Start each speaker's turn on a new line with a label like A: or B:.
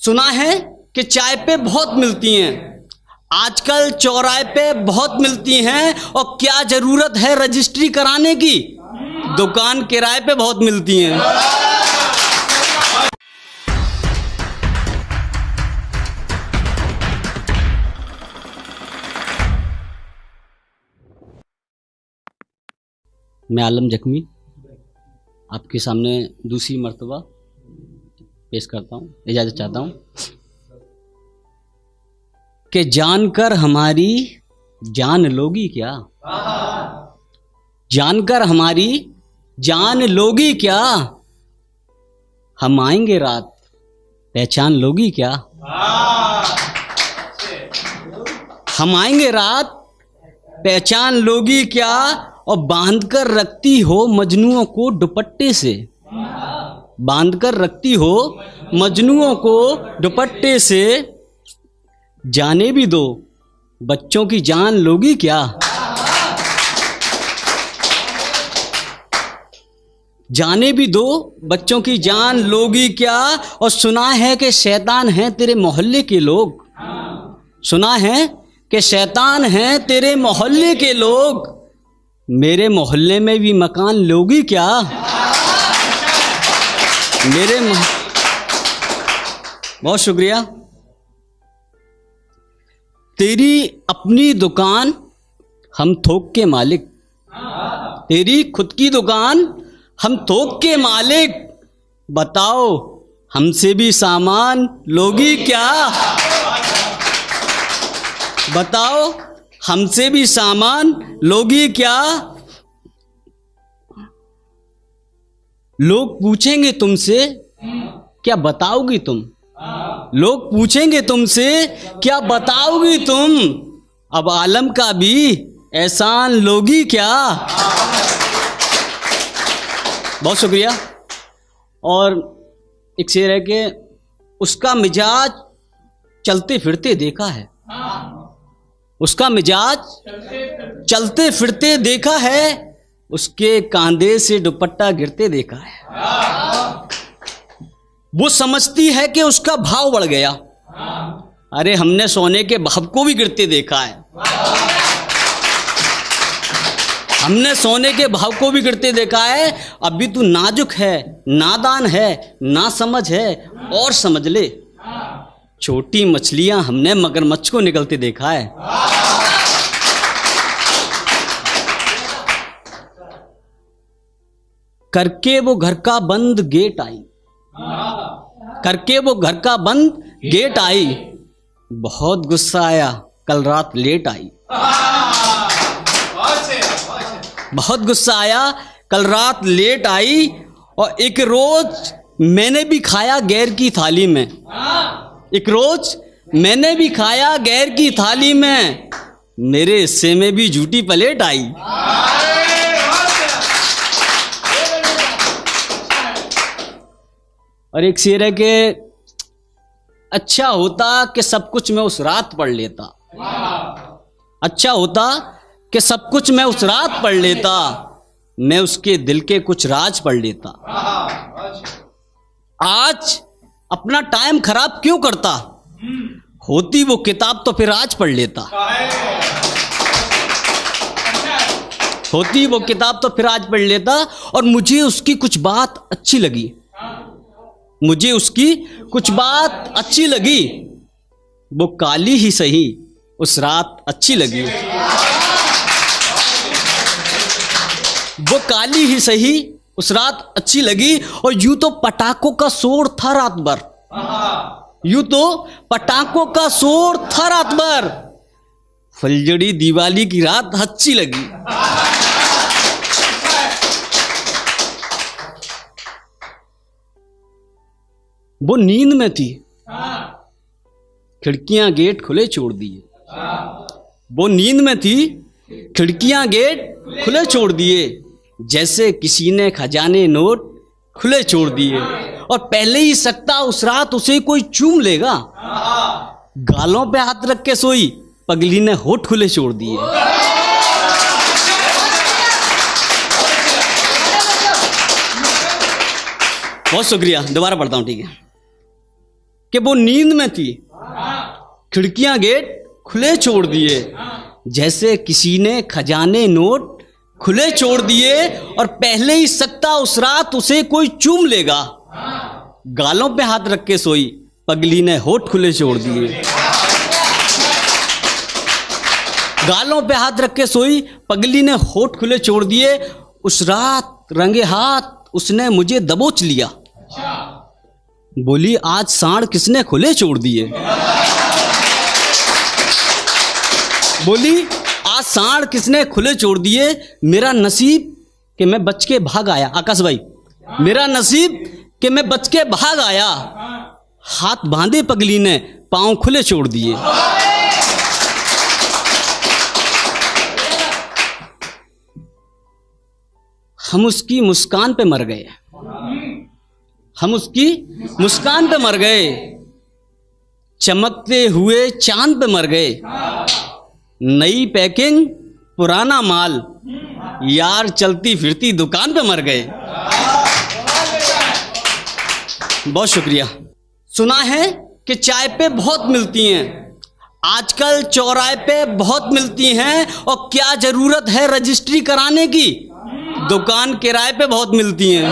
A: सुना है कि चाय पे बहुत मिलती हैं, आजकल चौराहे पे बहुत मिलती हैं, और क्या जरूरत है रजिस्ट्री कराने की, दुकान किराए पे बहुत मिलती हैं। मैं आलम जख्मी आपके सामने दूसरी मर्तबा पेश करता हूँ, इजाज़त चाहता हूँ कि जानकर हमारी जान लोगी क्या, जानकर हमारी जान लोगी क्या, हम आएंगे रात पहचान लोगी क्या, हम आएंगे रात पहचान लोगी क्या, और बांध कर रखती हो मजनुओं को दुपट्टे से, बांध कर रखती हो मजनुओं को दुपट्टे से, जाने भी दो बच्चों की जान लोगी क्या, जाने भी दो बच्चों की जान लोगी क्या, और सुना है कि शैतान हैं तेरे मोहल्ले के लोग, सुना है कि शैतान हैं तेरे मोहल्ले के लोग, मेरे मोहल्ले में भी मकान लोगी क्या, बहुत शुक्रिया। तेरी अपनी दुकान हम थोक के मालिक, तेरी खुद की दुकान हम थोक के मालिक, बताओ हमसे भी सामान लोगी क्या, बताओ हमसे भी सामान लोगी क्या, लोग पूछेंगे तुमसे क्या बताओगी तुम, लोग पूछेंगे तुमसे क्या बताओगी तुम, अब आलम का भी एहसान लोगी क्या। बहुत शुक्रिया। और एक शेर है कि उसका मिजाज चलते फिरते देखा है, उसका मिजाज चलते फिरते देखा है, उसके कांधे से दुपट्टा गिरते देखा है, वो समझती है कि उसका भाव बढ़ गया, अरे हमने सोने के भाव को भी गिरते देखा है, हमने सोने के भाव को भी गिरते देखा है, अभी तू नाजुक है, नादान है, ना समझ है, और समझ ले, छोटी मछलियां हमने मगरमच्छ को निकलते देखा है। करके वो घर का बंद गेट आई, करके वो घर का बंद गेट आई, बहुत गुस्सा आया कल रात लेट आई, बहुत गुस्सा आया कल रात लेट आई, और एक रोज मैंने भी खाया गैर की थाली में, एक रोज मैंने भी खाया गैर की थाली में, मेरे हिस्से में भी झूठी प्लेट आई। और एक शेर है कि अच्छा होता कि सब कुछ मैं उस रात पढ़ लेता, अच्छा होता कि सब कुछ मैं उस रात पढ़ लेता, मैं उसके दिल के कुछ राज पढ़ लेता, आज अपना टाइम खराब क्यों करता, होती वो किताब तो फिर आज पढ़ लेता, होती वो किताब तो फिर आज पढ़ लेता। और मुझे उसकी कुछ बात अच्छी लगी, मुझे उसकी कुछ बात अच्छी लगी, वो काली ही सही उस रात अच्छी लगी, वो काली ही सही उस रात अच्छी लगी। और यूं तो पटाखों का शोर था रात भर, यूं तो पटाखों का शोर था रात भर, फुलझड़ी दिवाली की रात अच्छी लगी। वो नींद में थी, खिड़कियां गेट खुले छोड़ दिए, वो नींद में थी, खिड़कियां गेट खुले छोड़ दिए, जैसे किसी ने खजाने नोट खुले छोड़ दिए, और पहले ही सकता उस रात उसे कोई चूम लेगा, गालों पे हाथ रख के सोई, पगली ने होठ खुले छोड़ दिए। बहुत शुक्रिया, दोबारा पढ़ता हूँ, ठीक है। कि वो नींद में थी, खिड़कियां गेट खुले छोड़ दिए, जैसे किसी ने खजाने नोट खुले छोड़ दिए और पहले ही सकता उस रात उसे कोई चूम लेगा। गालों पे हाथ रख के सोई, पगली ने होठ खुले छोड़ दिए। गालों पे हाथ रख के सोई, पगली ने होठ खुले छोड़ दिए। उस रात रंगे हाथ उसने मुझे दबोच लिया। बोली आज सांड किसने खुले छोड़ दिए? बोली आज सांड किसने खुले छोड़ दिए? मेरा नसीब कि मैं बच के भाग आया। आकाश भाई, मेरा नसीब कि मैं बच के भाग आया। हाथ बांधे पगली ने, पांव खुले छोड़ दिए। हम उसकी मुस्कान पे मर गए, हम उसकी मुस्कान पे मर गए, चमकते हुए चांद पे मर गए। नई पैकिंग पुराना माल, यार चलती फिरती दुकान पे मर गए। बहुत शुक्रिया। सुना है कि चाय पे बहुत मिलती हैं, आजकल चौराहे पे बहुत मिलती हैं, और क्या जरूरत है रजिस्ट्री कराने की, दुकान किराए पे बहुत मिलती हैं।